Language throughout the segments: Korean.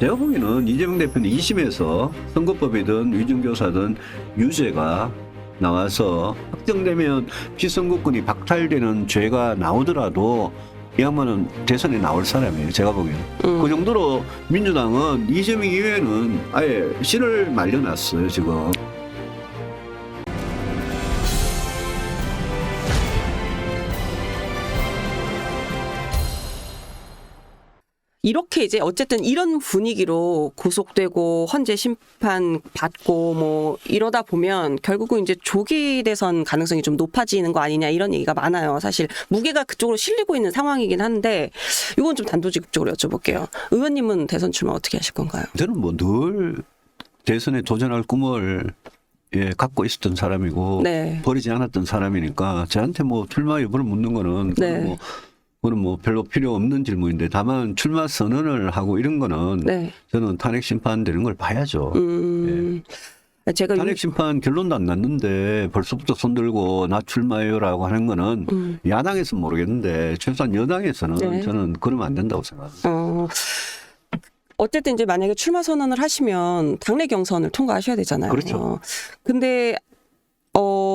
제가 보기에는 이재명 대표는 2심에서 선거법이든 위증교사든 유죄가 나와서 확정되면 피선거권이 박탈되는 죄가 나오더라도 이 양반은 대선에 나올 사람이에요. 제가 보기에는. 그 정도로 민주당은 이재명 이외에는 아예 실을 말려놨어요. 지금. 이렇게 이제 어쨌든 이런 분위기로 구속되고 헌재 심판 받고 뭐 이러다 보면 결국은 이제 조기 대선 가능성이 좀 높아지는 거 아니냐 이런 얘기가 많아요. 사실 무게가 그쪽으로 실리고 있는 상황이긴 한데 이건 좀 단도직입적으로 여쭤볼게요. 의원님은 대선 출마 어떻게 하실 건가요? 저는 뭐 늘 대선에 도전할 꿈을 갖고 있었던 사람이고 네. 버리지 않았던 사람이니까 저한테 뭐 출마 여부를 묻는 거는 네. 그거는 뭐 별로 필요 없는 질문인데 다만 출마 선언을 하고 이런 거는 네. 저는 탄핵 심판되는 걸 봐야죠. 제가 탄핵 심판 결론도 안 났는데 벌써부터 손들고 나 출마해요라고 하는 거는 야당에서는 모르겠는데 최소한 여당에서는 네. 저는 그러면 안 된다고 생각합니다. 어쨌든 이제 만약에 출마 선언을 하시면 당내 경선을 통과하셔야 되잖아요. 그렇죠. 근데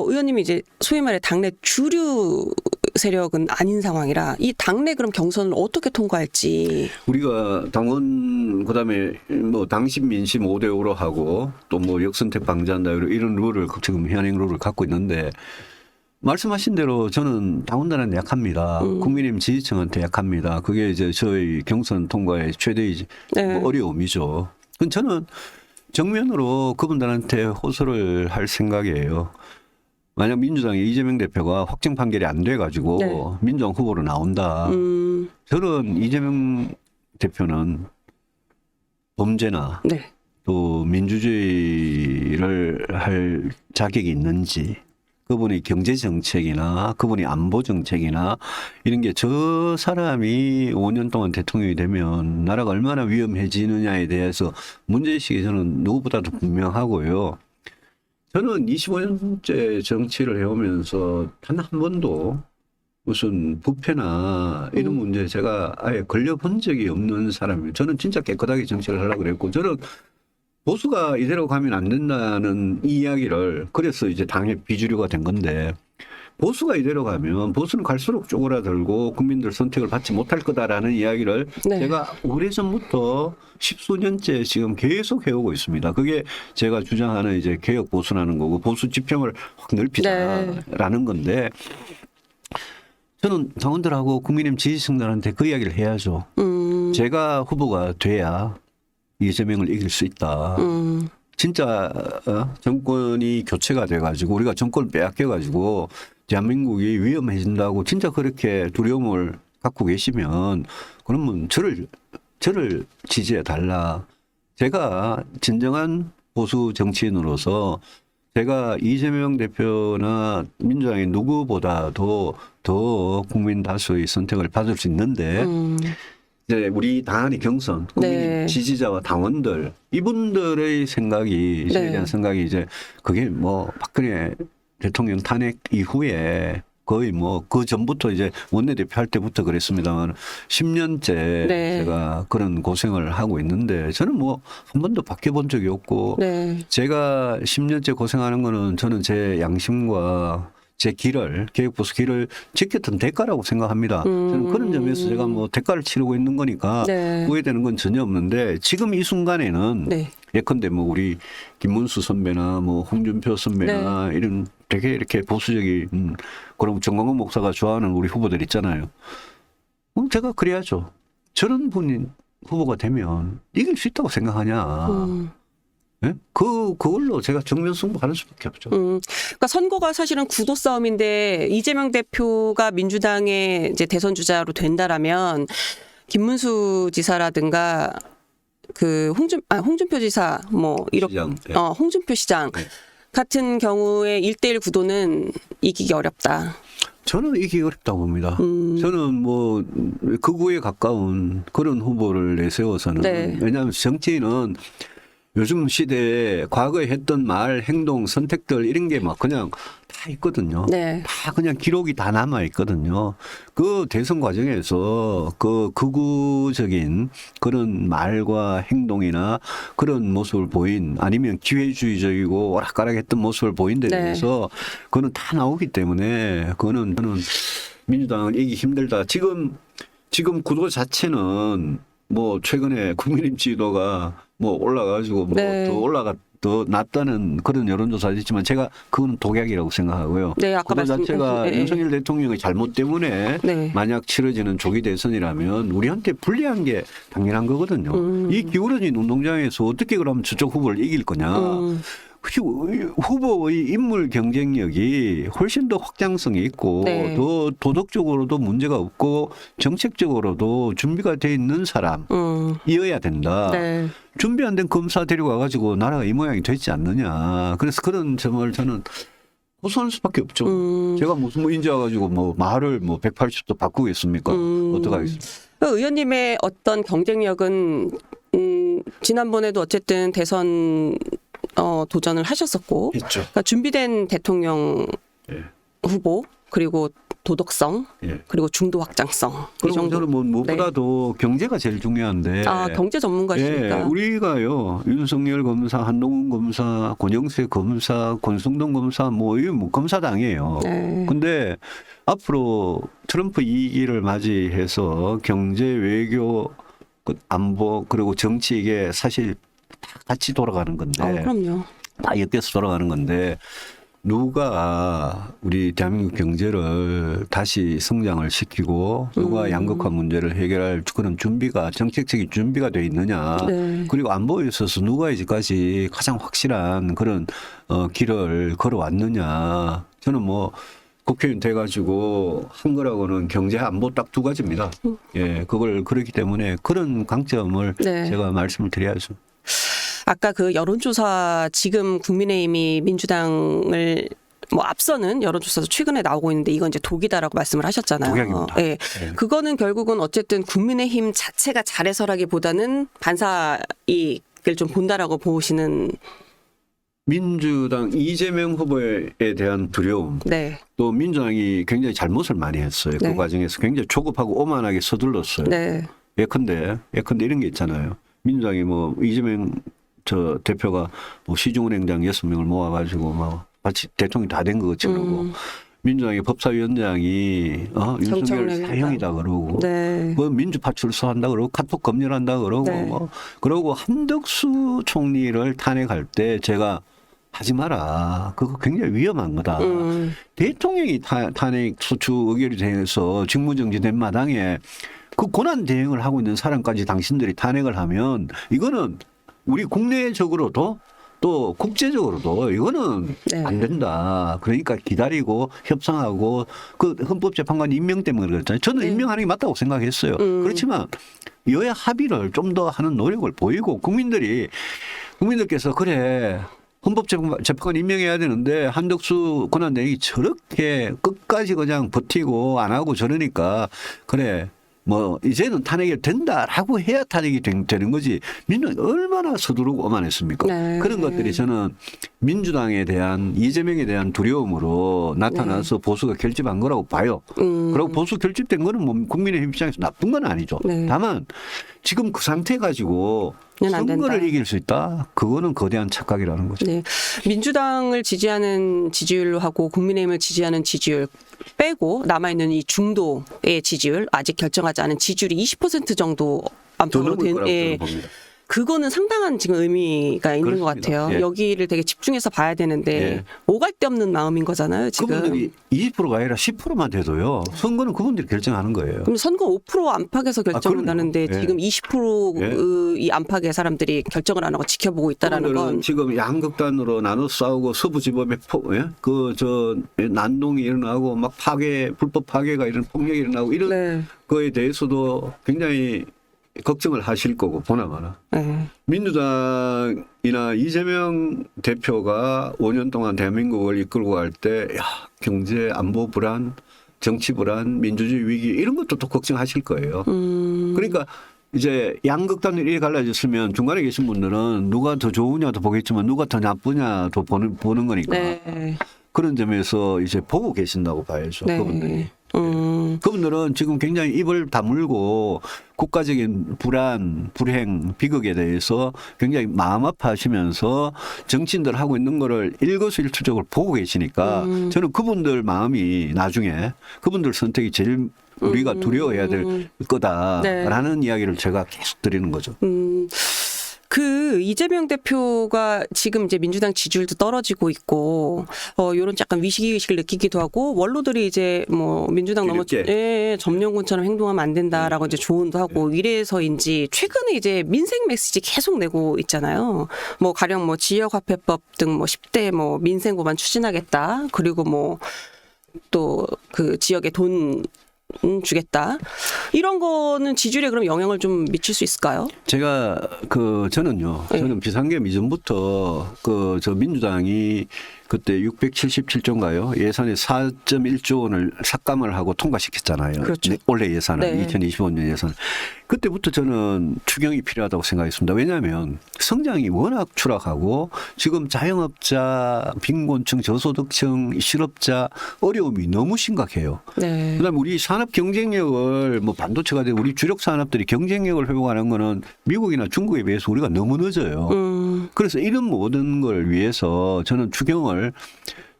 의원님이 이제 소위 말해 당내 주류 세력은 아닌 상황이라 이 당내 그럼 경선을 어떻게 통과할지. 우리가 당원 그다음에 뭐 당심 민심 5대5로 하고 또 뭐 역선택 방지한다 이런 룰을 지금 현행 룰을 갖고 있는데 말씀하신 대로 저는 당원들한테 약합니다. 국민의힘 지지층한테 약합니다. 그게 이제 저희 경선 통과의 최대의 네. 뭐 어려움이죠. 그건 저는 정면으로 그분들한테 호소를 할 생각이에요. 만약 민주당의 이재명 대표가 확정 판결이 안 돼가지고 네. 민주당 후보로 나온다. 저는 이재명 대표는 범죄나 네. 또 민주주의를 할 자격이 있는지 그분이 경제 정책이나 그분이 안보 정책이나 이런 게 저 사람이 5년 동안 대통령이 되면 나라가 얼마나 위험해지느냐에 대해서 문제의식이 저는 누구보다도 분명하고요. 저는 25년째 정치를 해오면서 단 한 번도 무슨 부패나 이런 문제에 제가 아예 걸려본 적이 없는 사람이에요. 저는 진짜 깨끗하게 정치를 하려고 그랬고 저는 보수가 이대로 가면 안 된다는 이 이야기를 그래서 이제 당의 비주류가 된 건데 보수가 이대로 가면 보수는 갈수록 쪼그라들고 국민들 선택을 받지 못할 거다라는 이야기를 네. 제가 오래전부터 십수년째 지금 계속 해오고 있습니다. 그게 제가 주장하는 이제 개혁 보수라는 거고 보수 지평을 확 넓히자라는 건데 저는 당원들하고 국민의힘 지지층들한테 그 이야기를 해야죠. 제가 후보가 돼야 이재명을 이길 수 있다. 진짜 정권이 교체가 돼가지고 우리가 정권을 빼앗겨가지고 대한민국이 위험해진다고 진짜 그렇게 두려움을 갖고 계시면 그러면 저를 지지해 달라. 제가 진정한 보수 정치인으로서 제가 이재명 대표나 민주당의 누구보다도 더 국민 다수의 선택을 받을 수 있는데 이제 우리 당안의 경선, 국민 네. 지지자와 당원들 이분들의 생각이 이에 대한 생각이 이제 그게 뭐 박근혜 대통령 탄핵 이후에 거의 뭐 그 전부터 이제 원내대표 할 때부터 그랬습니다만 10년째 네. 제가 그런 고생을 하고 있는데 저는 뭐 한 번도 바뀌어본 적이 없고 네. 제가 10년째 고생하는 거는 저는 제 양심과 제 길을 개혁보수 길을 지켰던 대가라고 생각합니다. 저는 그런 점에서 제가 뭐 대가를 치르고 있는 거니까 네. 후회되는 건 전혀 없는데 지금 이 순간에는 네. 예컨대 뭐 우리 김문수 선배나 뭐 홍준표 선배나 이런 되게 이렇게 보수적인 그런 정광훈 목사가 좋아하는 우리 후보들 있잖아요. 그럼 제가 그래야죠. 저런 분이 후보가 되면 이길 수 있다고 생각하냐. 네? 그걸로 제가 정면 승부하는 수밖에 없죠. 그러니까 선거가 사실은 구도 싸움인데 이재명 대표가 민주당의 이제 대선 주자로 된다라면 김문수 지사라든가 그 홍준표 지사 뭐 이렇게 시장, 네. 홍준표 시장 네. 같은 경우에 1대1 구도는 이기기 어렵다. 저는 이기기 어렵다고 봅니다. 저는 뭐 극우에 가까운 그런 후보를 내세워서는 네. 왜냐하면 정치인은 요즘 시대에 과거에 했던 말, 행동, 선택들 이런 게 막 그냥 다 있거든요. 네. 다 그냥 기록이 다 남아 있거든요. 그 대선 과정에서 그 극우적인 그런 말과 행동이나 그런 모습을 보인 아니면 기회주의적이고 오락가락했던 모습을 보인 데 네. 대해서 그거는 다 나오기 때문에 그거는 저는 민주당은 이기 힘들다. 지금 구도 자체는 뭐 최근에 국민의힘 지지도가 뭐 올라가지고 뭐 네. 더 낮다는 그런 여론조사도 있지만 제가 그거는 독약이라고 생각하고요. 네, 아까 구도 자체가 네. 윤석열 대통령의 잘못 때문에 네. 만약 치러지는 조기 대선이라면 우리한테 불리한 게 당연한 거거든요. 이 기울어진 운동장에서 어떻게 그러면 저쪽 후보를 이길 거냐. 후보의 인물 경쟁력이 훨씬 더 확장성이 있고 네. 더 도덕적으로도 문제가 없고 정책적으로도 준비가 돼 있는 사람이어야 된다. 네. 준비 안 된 검사 데리고 와가지고 나라가 이 모양이 되지 않느냐. 그래서 그런 점을 저는 호소할 수밖에 없죠. 제가 무슨 뭐 인제 와가지고 뭐 말을 뭐 180도 바꾸겠습니까? 어떡하겠습니까? 의원님의 어떤 경쟁력은 지난번에도 어쨌든 대선 도전을 하셨었고, 있죠. 그러니까 준비된 대통령 예. 후보 그리고 도덕성 예. 그리고 중도 확장성 이 그리고 정도. 저는 뭐 무엇보다도 경제가 제일 중요한데. 아 경제 전문가시니까. 예, 우리가요 윤석열 검사, 한동훈 검사, 권영세 검사, 권성동 검사 뭐 이거 뭐 검사당이에요. 네. 근데 앞으로 트럼프 2기를 맞이해서 경제, 외교, 안보 그리고 정치 이게 사실 다 같이 돌아가는 건데. 그럼요. 다 엮여서 돌아가는 건데 누가 우리 대한민국 경제를 다시 성장을 시키고 누가 양극화 문제를 해결할 그런 준비가 정책적인 준비가 돼 있느냐. 네. 그리고 안보에 있어서 누가 이제까지 가장 확실한 그런 길을 걸어왔느냐. 저는 뭐 국회의원 돼가지고 한 거라고는 경제 안보 딱 두 가지입니다. 예, 그걸 그렇기 때문에 그런 강점을 네. 제가 말씀을 드려야죠. 아까 그 여론조사 지금 국민의힘이 민주당을 뭐 앞서는 여론조사도 최근에 나오고 있는데 이건 이제 독이다라고 말씀을 하셨잖아요. 독약입니다. 네. 그거는 결국은 어쨌든 국민의힘 자체가 잘해서라기보다는 반사 이익을 좀 본다라고 보시는. 민주당 이재명 후보에 대한 두려움 네. 또 민주당이 굉장히 잘못을 많이 했어요. 네. 그 과정에서 굉장히 조급하고 오만하게 서둘렀어요. 네. 예컨대 이런 게 있잖아요. 민주당이 뭐 이재명 저 대표가 뭐 시중은행장 6명을 모아가지고 막 마치 대통령이 다 된 것 같이 민주당의 법사위원장이 윤석열 정청래 사형이다 그러고 네. 그 민주파 출소한다 그러고 카톡 검열한다 그러고 네. 그러고 한덕수 총리를 탄핵할 때 제가 하지 마라. 그거 굉장히 위험한 거다. 대통령이 탄핵 소추 의결이 돼서 직무정지된 마당에 그 고난 대행을 하고 있는 사람까지 당신들이 탄핵을 하면 이거는 우리 국내적으로도 또 국제적으로도 이거는 네. 안 된다. 그러니까 기다리고 협상하고 그 헌법재판관 임명 때문에 그랬잖아요. 저는 임명하는 게 맞다고 생각했어요. 그렇지만 여야 합의를 좀 더 하는 노력을 보이고 국민들께서 그래 헌법재판관 임명해야 되는데 한덕수 권한대행이 저렇게 끝까지 그냥 버티고 안 하고 저러니까 그래 뭐 이제는 탄핵이 된다라고 해야 탄핵이 되는 거지 민주당이 얼마나 서두르고 오만했습니까? 네. 그런 것들이 저는 민주당에 대한 이재명에 대한 두려움으로 나타나서 보수가 결집한 거라고 봐요. 그리고 보수 결집된 거는 뭐 국민의힘 입장에서 나쁜 건 아니죠. 네. 다만 지금 그 상태 가지고 안 된다. 선거를 이길 수 있다? 그거는 거대한 착각이라는 거죠. 네. 민주당을 지지하는 지지율하고 국민의힘을 지지하는 지지율 빼고 남아있는 이 중도의 지지율 아직 결정하지 않은 지지율이 20% 정도 더 안팎으로 넘을 거라고 된 저는 봅니다. 그거는 상당한 지금 의미가 있는 것 그렇습니다. 같아요. 예. 여기를 되게 집중해서 봐야 되는데 예. 오갈 데 없는 마음인 거잖아요. 지금. 그분들이 20%가 아니라 10%만 돼도요. 선거는 그분들이 결정하는 거예요. 그럼 선거 5% 안팎에서 결정을 그럼요. 하는데 예. 지금 20%이 안팎의 사람들이 결정을 안 하고 지켜보고 있다라는 그분들은 건 지금 양극단으로 나눠 싸우고 서부지법에 난동이 일어나고 막 불법 파괴가 이런 폭력이 일어나고 이런 네. 거에 대해서도 굉장히 걱정을 하실 거고 보나마나. 네. 민주당이나 이재명 대표가 5년 동안 대한민국을 이끌고 갈 때 경제 안보 불안, 정치 불안, 민주주의 위기 이런 것도 또 걱정하실 거예요. 그러니까 이제 양극단으로 이렇게 갈라졌으면 중간에 계신 분들은 누가 더 좋으냐도 보겠지만 누가 더 나쁘냐도 보는 거니까 네. 그런 점에서 이제 보고 계신다고 봐야죠. 네. 그분들이. 그분들은 지금 굉장히 입을 다물고 국가적인 불안, 불행, 비극에 대해서 굉장히 마음 아파하시면서 정치인들 하고 있는 거를 일거수일투족을 보고 계시니까 저는 그분들 마음이 나중에 그분들 선택이 제일 우리가 두려워해야 될 거다라는 네. 이야기를 제가 계속 드리는 거죠. 그 이재명 대표가 지금 이제 민주당 지지율도 떨어지고 있고 요런 약간 위기의식을 느끼기도 하고 원로들이 이제 뭐 민주당 너무 점령군처럼 행동하면 안 된다라고 이제 조언도 하고 이래서인지 최근에 이제 민생 메시지 계속 내고 있잖아요. 뭐 가령 뭐 지역화폐법 등 뭐 10대 뭐 민생 법안 추진하겠다. 그리고 뭐 또 그 지역에 돈 주겠다. 이런 거는 지지율에 그럼 영향을 좀 미칠 수 있을까요? 제가 저는요. 네. 저는 비상계엄 이전부터 저 민주당이 그때 677조인가요? 예산에 4.1조 원을 삭감을 하고 통과시켰잖아요. 그렇죠. 올해 예산을 네. 2025년 예산. 그때부터 저는 추경이 필요하다고 생각했습니다. 왜냐하면 성장이 워낙 추락하고 지금 자영업자, 빈곤층, 저소득층, 실업자 어려움이 너무 심각해요. 네. 그다음에 우리 산업 경쟁력을 뭐 반도체가 되고 우리 주력 산업들이 경쟁력을 회복하는 거는 미국이나 중국에 비해서 우리가 너무 늦어요. 그래서 이런 모든 걸 위해서 저는 추경을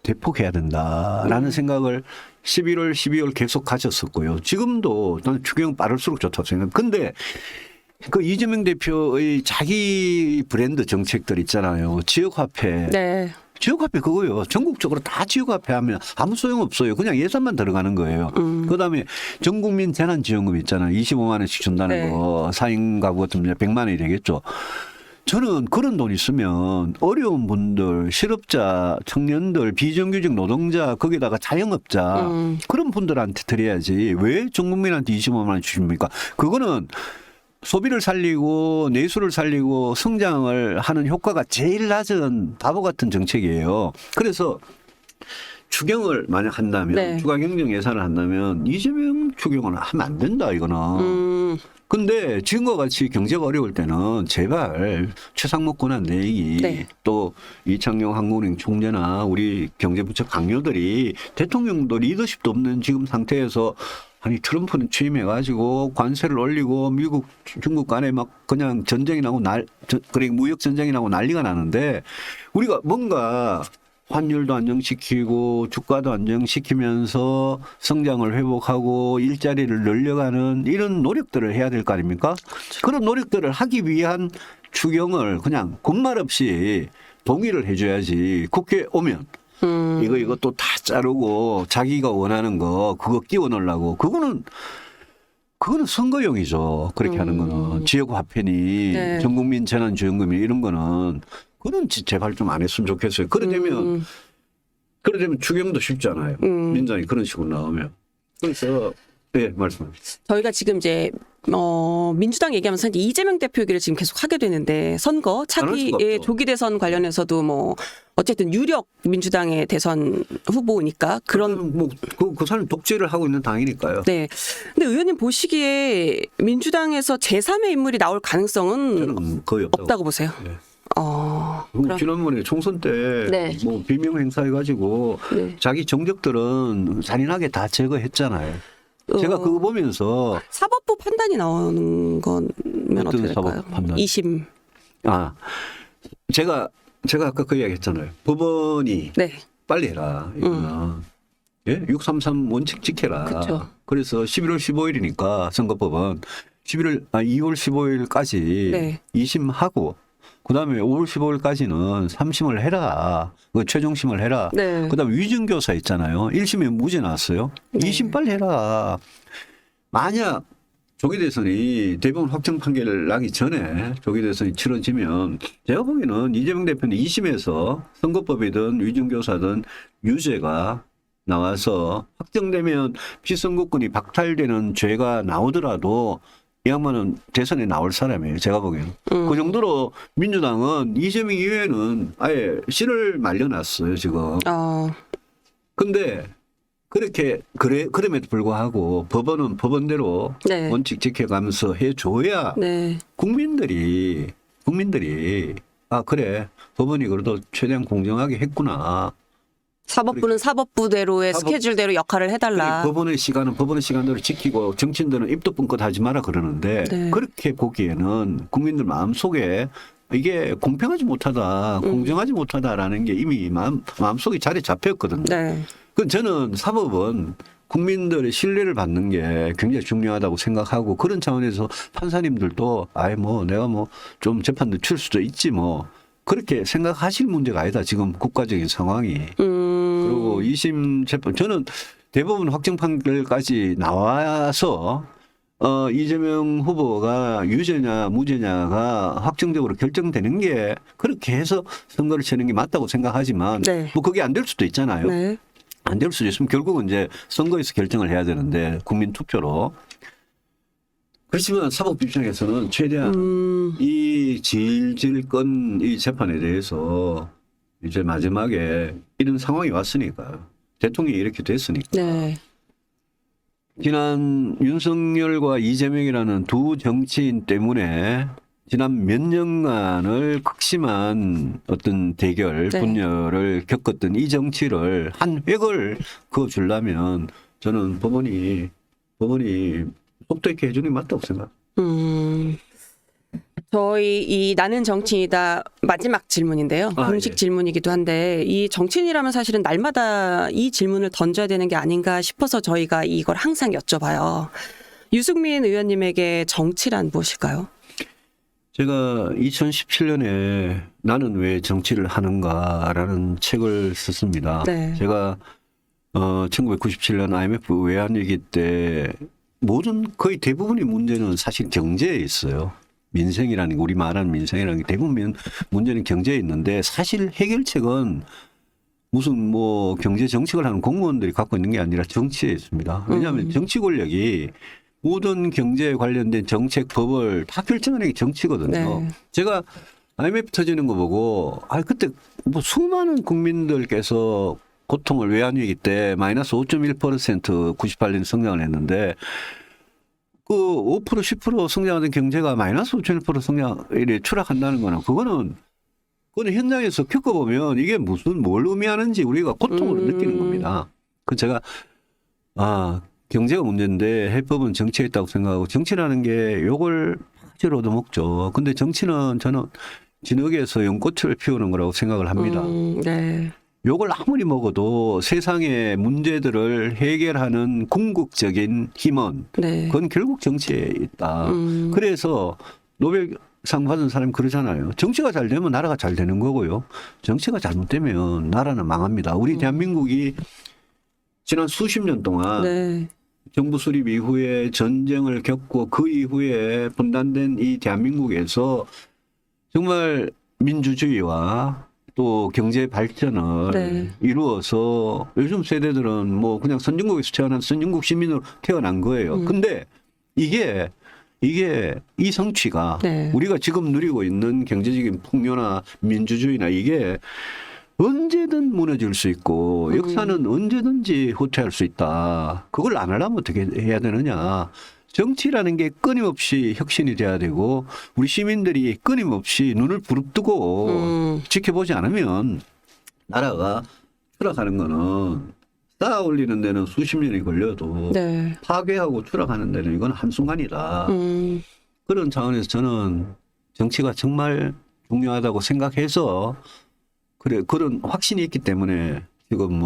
대폭해야 된다라는 생각을 11월, 12월 계속 가졌었고요. 지금도 저는 추경 빠를수록 좋다고 생각합니다. 근데 그 이재명 대표의 자기 브랜드 정책들 있잖아요. 지역화폐. 네. 지역화폐 그거요. 전국적으로 다 지역화폐 하면 아무 소용없어요. 그냥 예산만 들어가는 거예요. 그다음에 전국민 재난지원금 있잖아요. 25만 원씩 준다는 네. 거. 4인 가구 같으면 100만 원이 되겠죠. 저는 그런 돈 있으면 어려운 분들, 실업자, 청년들, 비정규직 노동자, 거기다가 자영업자 그런 분들한테 드려야지. 왜 전 국민한테 25만 원 주십니까? 그거는 소비를 살리고 내수를 살리고 성장을 하는 효과가 제일 낮은 바보 같은 정책이에요. 그래서 추경을 만약 한다면 네. 추가 경정 예산을 한다면 이재명 추경은 하면 안 된다 이거는. 근데 지금과 같이 경제가 어려울 때는 제발 최상목 권한대행이 네. 또 이창용 한국은행 총재나 우리 경제부처 강요들이 대통령도 리더십도 없는 지금 상태에서 아니 트럼프는 취임해가지고 관세를 올리고 미국 중국 간에 막 그냥 전쟁이 나고 그래 무역 전쟁이 나고 난리가 나는데 우리가 뭔가 환율도 안정시키고 주가도 안정시키면서 성장을 회복하고 일자리를 늘려가는 이런 노력들을 해야 될 거 아닙니까? 그런 노력들을 하기 위한 추경을 그냥 군말 없이 동의를 해줘야지 국회에 오면 이거 또 다 자르고 자기가 원하는 거 그거 끼워 넣으려고 그거는 선거용이죠. 그렇게 하는 거는 지역 화폐니 네. 전국민 재난지원금이 이런 거는 그건 제발 좀 안 했으면 좋겠어요. 그러려면 추경도 쉽잖아요. 민주당이 그런 식으로 나오면. 그래서 네 말씀하십시오. 저희가 지금 이제 민주당 얘기하면서 이제 이재명 대표 얘기를 지금 계속 하게 되는데 선거 차기의 조기 대선 관련해서도 뭐 어쨌든 유력 민주당의 대선 후보니까 그런 그 사람 독재를 하고 있는 당이니까요. 네. 근데 의원님 보시기에 민주당에서 제3의 인물이 나올 가능성은 저는 거의 없다고 보세요. 네. 그럼 지난번에 총선 때 네. 뭐 비명 행사해가지고 네. 자기 정적들은 잔인하게 다 제거했잖아요. 제가 그거 보면서 사법부 판단이 나오는 거면 어떤 어떻게 될까요? 사법 판단? 2심. 제가 아까 그 이야기 했잖아요. 법원이 네. 빨리 해라. 이거는. 예? 633 원칙 지켜라. 그쵸. 그래서 11월 15일이니까 선거법은 2월 15일까지 네. 2심하고 그다음에 5월 15일까지는 3심을 해라. 그 최종심을 해라. 네. 그다음에 위증교사 있잖아요. 1심에 무죄 나왔어요. 네. 2심 빨리 해라. 만약 조기 대선이 대법원 확정 판결 나기 전에 조기 대선이 치러지면 제가 보기에는 이재명 대표는 2심에서 선거법이든 위증교사든 유죄가 나와서 확정되면 피선거권이 박탈되는 죄가 나오더라도 이 양반은 대선에 나올 사람이에요. 제가 보기에는. 그 정도로 민주당은 이재명 이외에는 아예 실을 말려놨어요. 지금. 근데 그럼에도 불구하고 법원은 법원대로 네. 원칙 지켜가면서 해줘야 네. 국민들이 그래 법원이 그래도 최대한 공정하게 했구나. 사법부는 사법부대로의 스케줄대로 역할을 해달라. 법원의 시간은 법원의 시간대로 지키고 정치인들은 입도 뻥끗 하지 마라 그러는데 네. 그렇게 보기에는 국민들 마음속에 이게 공평하지 못하다, 공정하지 못하다라는 게 이미 마음속에 자리 잡혔거든요. 네. 그 저는 사법은 국민들의 신뢰를 받는 게 굉장히 중요하다고 생각하고 그런 차원에서 판사님들도 내가 좀 재판 늦출 수도 있지 그렇게 생각하실 문제가 아니다. 지금 국가적인 상황이. 그리고 2심 재판 저는 대법원 확정 판결까지 나와서 이재명 후보가 유죄냐 무죄냐가 확정적으로 결정되는 게 그렇게 해서 선거를 치는 게 맞다고 생각하지만 네. 그게 안 될 수도 있잖아요. 네. 안 될 수도 있으면 결국은 이제 선거에서 결정을 해야 되는데 국민 투표로. 그렇지만 사법 입장에서는 최대한 이 질질 건 이 재판에 대해서 이제 마지막에 이런 상황이 왔으니까 대통령이 이렇게 됐으니까 네. 지난 윤석열과 이재명이라는 두 정치인 때문에 지난 몇 년간을 극심한 어떤 대결, 네. 분열을 겪었던 이 정치를 한 획을 그어주려면 저는 법원이 속도 있게 해주는 게 맞다고 생각합니다. 저희 이 나는 정치인이다 마지막 질문인데요. 공식 예. 질문이기도 한데 이 정치인이라면 사실은 날마다 이 질문을 던져야 되는 게 아닌가 싶어서 저희가 이걸 항상 여쭤봐요. 유승민 의원님에게 정치란 무엇일까요? 제가 2017년에 나는 왜 정치를 하는가라는 책을 썼습니다. 네. 제가 1997년 IMF 외환위기 때 거의 대부분의 문제는 사실 경제에 있어요. 민생이라는 게 우리 말하는 민생이라는 게 대부분 문제는 경제에 있는데 사실 해결책은 무슨 경제 정책을 하는 공무원들이 갖고 있는 게 아니라 정치에 있습니다. 왜냐하면 정치 권력이 모든 경제에 관련된 정책 법을 다 결정하는 게 정치거든요. 네. 제가 IMF 터지는 거 보고 그때 수많은 국민들께서 고통을 외환위기 때 마이너스 5.1% 98년 성장을 했는데 그 5% 10% 성장하던 경제가 마이너스 5.1% 성장이 추락한다는 거는 그거는 현장에서 겪어보면 이게 뭘 의미하는지 우리가 고통으로 느끼는 겁니다. 그 제가 경제가 문제인데 해법은 정치에 있다고 생각하고 정치라는 게 욕을 바지로 얻어먹죠. 근데 정치는 저는 진흙에서 연꽃을 피우는 거라고 생각을 합니다. 네. 욕을 아무리 먹어도 세상의 문제들을 해결하는 궁극적인 힘은 네. 그건 결국 정치에 있다. 그래서 노벨상 받은 사람이 그러잖아요. 정치가 잘 되면 나라가 잘 되는 거고요. 정치가 잘못되면 나라는 망합니다. 우리 대한민국이 지난 수십 년 동안 네. 정부 수립 이후에 전쟁을 겪고 그 이후에 분단된 이 대한민국에서 정말 민주주의와 또 경제 발전을 네. 이루어서 요즘 세대들은 그냥 선진국에서 태어난 선진국 시민으로 태어난 거예요. 근데 이게 이 성취가 네. 우리가 지금 누리고 있는 경제적인 풍요나 민주주의나 이게 언제든 무너질 수 있고 역사는 언제든지 후퇴할 수 있다. 그걸 안 하려면 어떻게 해야 되느냐. 정치라는 게 끊임없이 혁신이 돼야 되고 우리 시민들이 끊임없이 눈을 부릅뜨고 지켜보지 않으면 나라가 추락하는 거는 쌓아 올리는 데는 수십 년이 걸려도 네. 파괴하고 추락하는 데는 이건 한순간이다. 그런 차원에서 저는 정치가 정말 중요하다고 생각해서 그런 확신이 있기 때문에 지금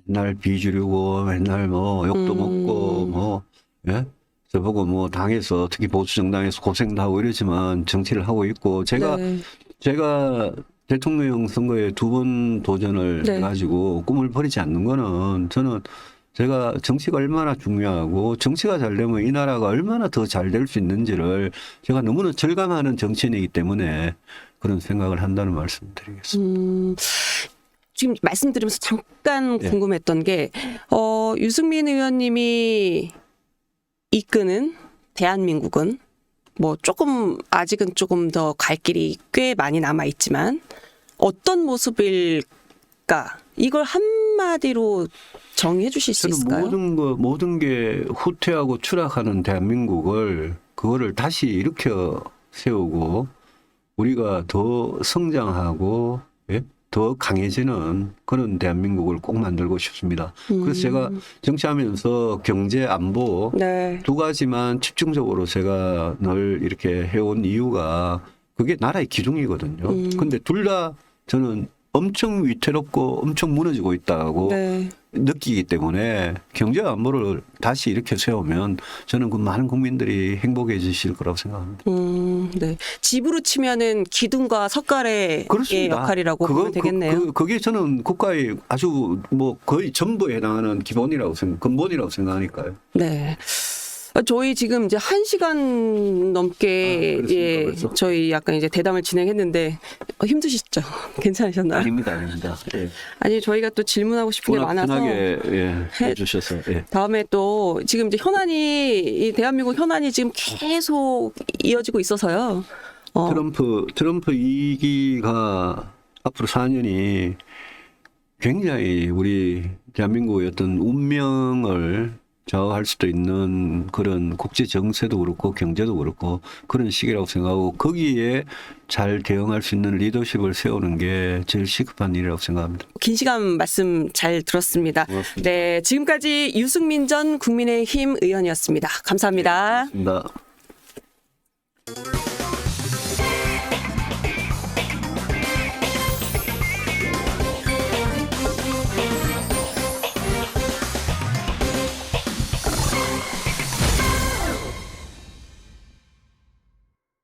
맨날 비주류고 맨날 욕도 먹고 예? 저보고 당에서 특히 보수 정당에서 고생도 하고 이러지만 정치를 하고 있고 제가 대통령 선거에 2번 도전을 네. 해가지고 꿈을 버리지 않는 거는 저는 제가 정치가 얼마나 중요하고 정치가 잘 되면 이 나라가 얼마나 더 잘 될 수 있는지를 제가 너무나 절감하는 정치인이기 때문에 그런 생각을 한다는 말씀 드리겠습니다. 지금 말씀드리면서 잠깐 네. 궁금했던 게 유승민 의원님이 이끄는 대한민국은 아직은 조금 더 갈 길이 꽤 많이 남아 있지만 어떤 모습일까? 이걸 한 한마디로 정의해 주실 수 저는 있을까요? 모든 게 후퇴하고 추락하는 대한민국을 그거를 다시 일으켜 세우고 우리가 더 성장하고 예? 더 강해지는 그런 대한민국을 꼭 만들고 싶습니다. 그래서 제가 정치하면서 경제 안보 네. 두 가지만 집중적으로 제가 늘 이렇게 해온 이유가 그게 나라의 기둥이거든요. 근데 둘 다 저는 엄청 위태롭고 엄청 무너지고 있다고 네. 느끼기 때문에 경제 안보를 다시 이렇게 세우면 저는 그 많은 국민들이 행복해지실 거라고 생각합니다. 네. 집으로 치면은 기둥과 석가래의 그렇습니다. 역할이라고 보면 되겠네요. 그게 저는 국가의 아주 뭐 거의 전부에 해당하는 기본이라고 근본이라고 생각하니까요. 네. 저희 지금 이제 1시간 넘게 그렇습니까? 예, 벌써? 저희 약간 이제 대담을 진행했는데 힘드시죠? 괜찮으셨나요? 아닙니다. 예. 아니 저희가 또 질문하고 싶은 게 워낙 많아서 편하게 해주셔서 예. 다음에 또 지금 이제 현안이 이 대한민국 현안이 지금 계속 이어지고 있어서요. 트럼프 2기가 앞으로 4년이 굉장히 우리 대한민국의 어떤 운명을 좌우할 수도 있는 그런 국제 정세도 그렇고 경제도 그렇고 그런 시기라고 생각하고 거기에 잘 대응할 수 있는 리더십을 세우는 게 제일 시급한 일이라고 생각합니다. 긴 시간 말씀 잘 들었습니다. 고맙습니다. 네, 지금까지 유승민 전 국민의힘 의원이었습니다. 감사합니다. 고맙습니다.